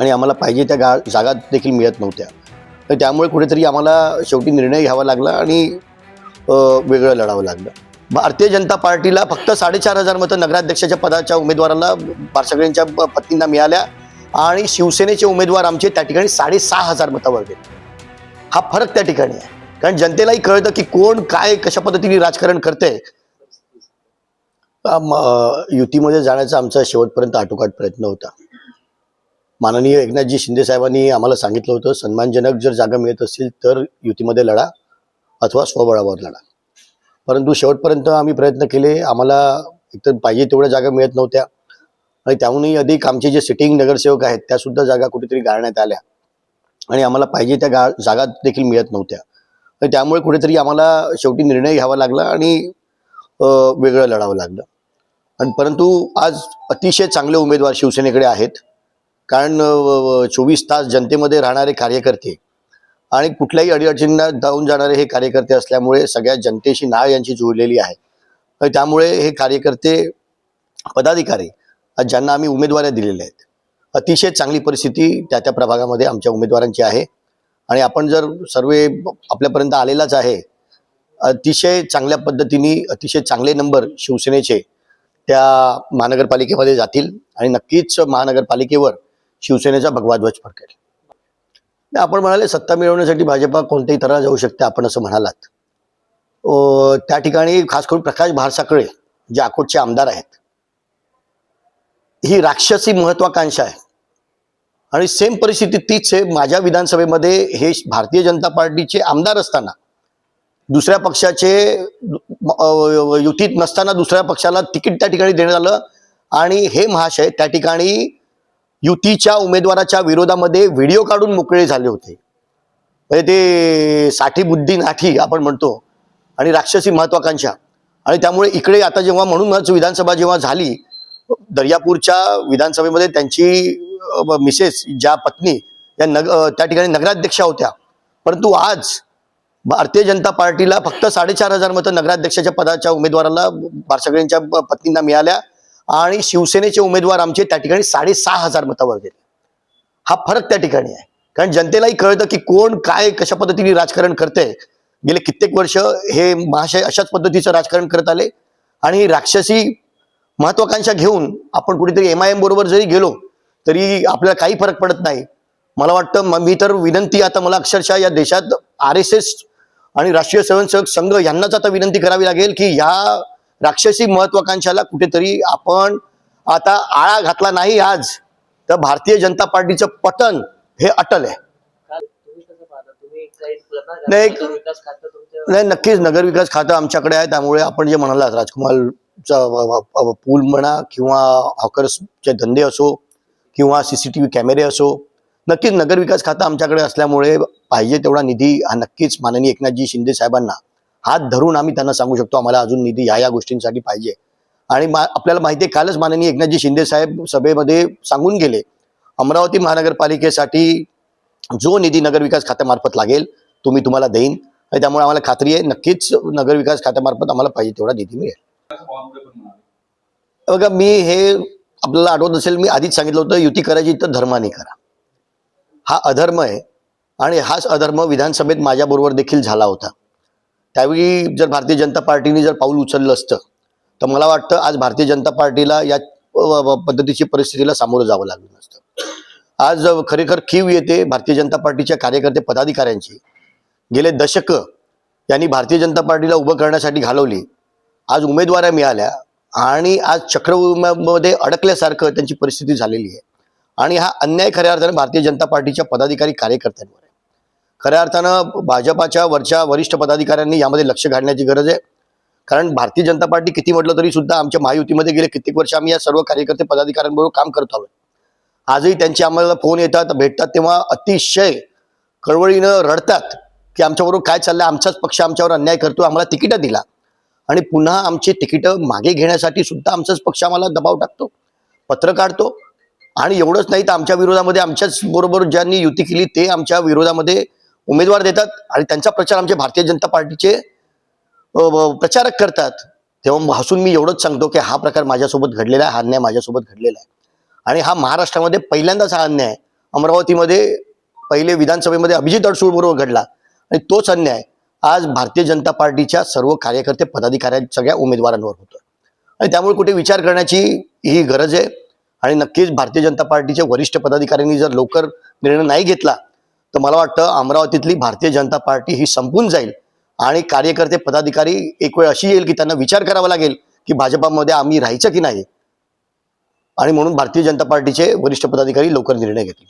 आणि आम्हाला पाहिजे त्या जागा देखील मिळत नव्हत्या. तर त्यामुळे कुठेतरी आम्हाला शेवटी निर्णय घ्यावा लागला आणि वेगळं लढावं लागलं. भारतीय जनता पार्टीला फक्त 4,500 मतं नगराध्यक्षाच्या पदाच्या उमेदवाराला पार्सगळेंच्या पत्नींना मिळाल्या आणि शिवसेनेचे उमेदवार आमचे त्या ठिकाणी 6,500 मतावर गेले. हा फरक त्या ठिकाणी आहे. कारण जनतेलाही कळतं की कोण काय कशा पद्धतीने राजकारण करते. युतीमध्ये जाण्याचा आमचा शेवटपर्यंत आटोकाट प्रयत्न होता. माननीय एकनाथजी शिंदे साहेबांनी आम्हाला सांगितलं होतं, सन्मानजनक जर जागा मिळत असतील तर युतीमध्ये लढा अथवा स्वबळावर लढा. परंतु शेवटपर्यंत आम्ही प्रयत्न केले. आम्हाला एकतर पाहिजे तेवढ्या जागा मिळत नव्हत्या आणि त्याहूनही अधिक आमचे जे सिटिंग नगरसेवक आहेत त्यासुद्धा जागा कुठेतरी गाळण्यात आल्या आणि आम्हाला पाहिजे त्या जागा देखील मिळत नव्हत्या. तर त्यामुळे कुठेतरी आम्हाला शेवटी निर्णय घ्यावा लागला आणि वेगळं लढावं लागलं. आणि परंतु आज अतिशय चांगले उमेदवार शिवसेनेकडे आहेत. कारण 24 तास जनतेमध्ये राहणारे कार्यकर्ते आणि कुठल्याही अडीअडचणींना धावून जाणारे हे कार्यकर्ते असल्यामुळे सगळ्या जनतेशी नाळ यांची जुळलेली आहे. तर त्यामुळे हे कार्यकर्ते पदाधिकारी ज्यांना आम्ही उमेदवाऱ्या दिलेल्या आहेत, अतिशय चांगली परिस्थिती त्या प्रभागामध्ये आमच्या उमेदवारांची आहे. आणि आपण जर सर्वे आपल्यापर्यंत आलेलाच आहे. अतिशय चांगल्या पद्धतीने अतिशय चांगले नंबर शिवसेनेचे त्या महानगरपालिकेमध्ये जातील आणि नक्कीच महानगरपालिकेवर शिवसेनेचा भगवा ध्वज फडकेल. आपण म्हणाले सत्ता मिळवण्यासाठी भाजपा कोणत्याही तऱ्हा जाऊ शकते, आपण असं म्हणालात. त्या ठिकाणी खास करून प्रकाश भारसाकळे जे अकोटचे आमदार आहेत, ही राक्षसी महत्वाकांक्षा आहे. आणि सेम परिस्थिती तीच आहे. माझ्या विधानसभेमध्ये हे भारतीय जनता पार्टीचे आमदार असताना दुसऱ्या पक्षाचे युतीत नसताना दुसऱ्या पक्षाला तिकीट त्या ठिकाणी देण्यात आलं आणि हे महाशय त्या ठिकाणी युतीच्या उमेदवाराच्या विरोधामध्ये व्हिडिओ काढून मोकळे झाले होते. म्हणजे ते साठी बुद्धी नाठी आपण म्हणतो आणि राक्षसी महत्वाकांक्षा. आणि त्यामुळे इकडे आता जेव्हा म्हणूनच विधानसभा जेव्हा झाली, दर्यापूरच्या विधानसभेमध्ये त्यांची मिसेस ज्या पत्नी त्या ठिकाणी नगराध्यक्षा होत्या. परंतु आज भारतीय जनता पार्टीला फक्त 4,500 मतं नगराध्यक्षाच्या पदाच्या उमेदवाराला पार्सगळेंच्या पत्नींना मिळाल्या आणि शिवसेनेचे उमेदवार आमचे त्या ठिकाणी 6,500 मतावर गेले. हा फरक त्या ठिकाणी आहे. कारण जनतेलाही कळतं की कोण काय कशा पद्धतीने राजकारण करते. गेले कित्येक वर्ष हे महाशय अशाच पद्धतीचं राजकारण करत आले आणि ही राक्षसी महत्वाकांक्षा घेऊन आपण कुठेतरी MIM बरोबर जरी गेलो तरी आपल्याला काही फरक पडत नाही. मला वाटतं मी तर विनंती आता मला अक्षरशः या देशात RSS आणि राष्ट्रीय स्वयंसेवक संघ यांनाच आता विनंती करावी लागेल की या राक्षसी महत्वाकांक्षाला कुठेतरी आपण आता आळा घातला नाही आज तर भारतीय जनता पार्टीचं पतन हे अटल आहे. नाही, नक्कीच नगरविकास खातं आमच्याकडे आहे. त्यामुळे आपण जे म्हणालात राजकुमारचा पूल म्हणा किंवा हॉकर्सचे धंदे असो किंवा CCTV कॅमेरे असो, नक्कीच नगरविकास खातं आमच्याकडे असल्यामुळे पाहिजे तेवढा निधी हा नक्कीच माननीय एकनाथजी शिंदे साहेबांना हात धरून आम्ही त्यांना सांगू शकतो आम्हाला अजून निधी या गोष्टींसाठी पाहिजे. आणि आपल्याला माहिती आहे, कालच माननीय एकनाथजी शिंदे साहेब सभेमध्ये सांगून गेले, अमरावती महानगरपालिकेसाठी जो निधी नगरविकास खात्यामार्फत लागेल तो मी तुम्हाला देईन. आणि त्यामुळे आम्हाला खात्री आहे नक्कीच नगरविकास खात्यामार्फत आम्हाला पाहिजे तेवढा निधी मिळेल. बघा, मी हे आपल्याला आठवत असेल, मी आधीच सांगितलं होतं, युती करायची तर धर्माने करा. हा अधर्म आहे आणि हाच अधर्म विधानसभेत माझ्याबरोबर देखील झाला होता. त्यावेळी जर भारतीय जनता पार्टीने जर पाऊल उचललं असतं तर मला वाटतं आज भारतीय जनता पार्टीला या पद्धतीची परिस्थितीला सामोरं जावं लागलं नसतं. आज खरेखर कीव येते भारतीय जनता पार्टीच्या कार्यकर्ते पदाधिकाऱ्यांची. गेले दशक यांनी भारतीय जनता पार्टीला उभं करण्यासाठी घालवली. आज उमेदवाऱ्या मिळाल्या आणि आज चक्रव्यूहामध्ये अडकल्यासारखं त्यांची परिस्थिती झालेली आहे. आणि हा अन्याय खऱ्या अर्थानं भारतीय जनता पार्टीच्या पदाधिकारी कार्यकर्त्यांवर आहे. खऱ्या अर्थानं भाजपाच्या वरच्या वरिष्ठ पदाधिकाऱ्यांनी यामध्ये लक्ष घालण्याची गरज आहे. कारण भारतीय जनता पार्टी किती म्हटलं तरी सुद्धा आमच्या महायुतीमध्ये गेले कित्येक वर्ष आम्ही या सर्व कार्यकर्ते पदाधिकाऱ्यांबरोबर काम करत आलोय. आजही त्यांचे आम्हाला फोन येतात, भेटतात, तेव्हा अतिशय कळवळीनं रडतात की आमच्याबरोबर काय चाललंय, आमचाच पक्ष आमच्यावर अन्याय करतो, आम्हाला तिकीटं दिला आणि पुन्हा आमची तिकीटं मागे घेण्यासाठी सुद्धा आमचाच पक्ष आम्हाला दबाव टाकतो, पत्र काढतो. आणि एवढंच नाही तर आमच्या विरोधामध्ये आमच्याच बरोबर ज्यांनी युती केली ते आमच्या विरोधामध्ये उमेदवार देतात आणि त्यांचा प्रचार आमचे भारतीय जनता पार्टीचे प्रचारक करतात. तेव्हा हसून मी एवढंच सांगतो की हा प्रकार माझ्यासोबत घडलेला आहे, हा अन्याय माझ्यासोबत घडलेला आहे आणि हा महाराष्ट्रामध्ये पहिल्यांदाच हा अन्याय अमरावतीमध्ये पहिले विधानसभेमध्ये अभिजित अडसूळ बरोबर घडला आणि तोच अन्याय आज भारतीय जनता पार्टीच्या सर्व कार्यकर्ते पदाधिकाऱ्यांच्या सगळ्या उमेदवारांवर होतो आणि त्यामुळे कुठे विचार करण्याची ही गरज आहे. आणि नक्कीच भारतीय जनता पार्टीच्या वरिष्ठ पदाधिकाऱ्यांनी जर लवकर निर्णय नाही घेतला तर मला वाटतं अमरावतीतली भारतीय जनता पार्टी ही संपून जाईल आणि कार्यकर्ते पदाधिकारी एक वेळ अशी येईल की त्यांना विचार करावा लागेल की भाजपामध्ये आम्ही राहायचं की नाही. आणि म्हणून भारतीय जनता पार्टीचे वरिष्ठ पदाधिकारी लवकर निर्णय घेतील.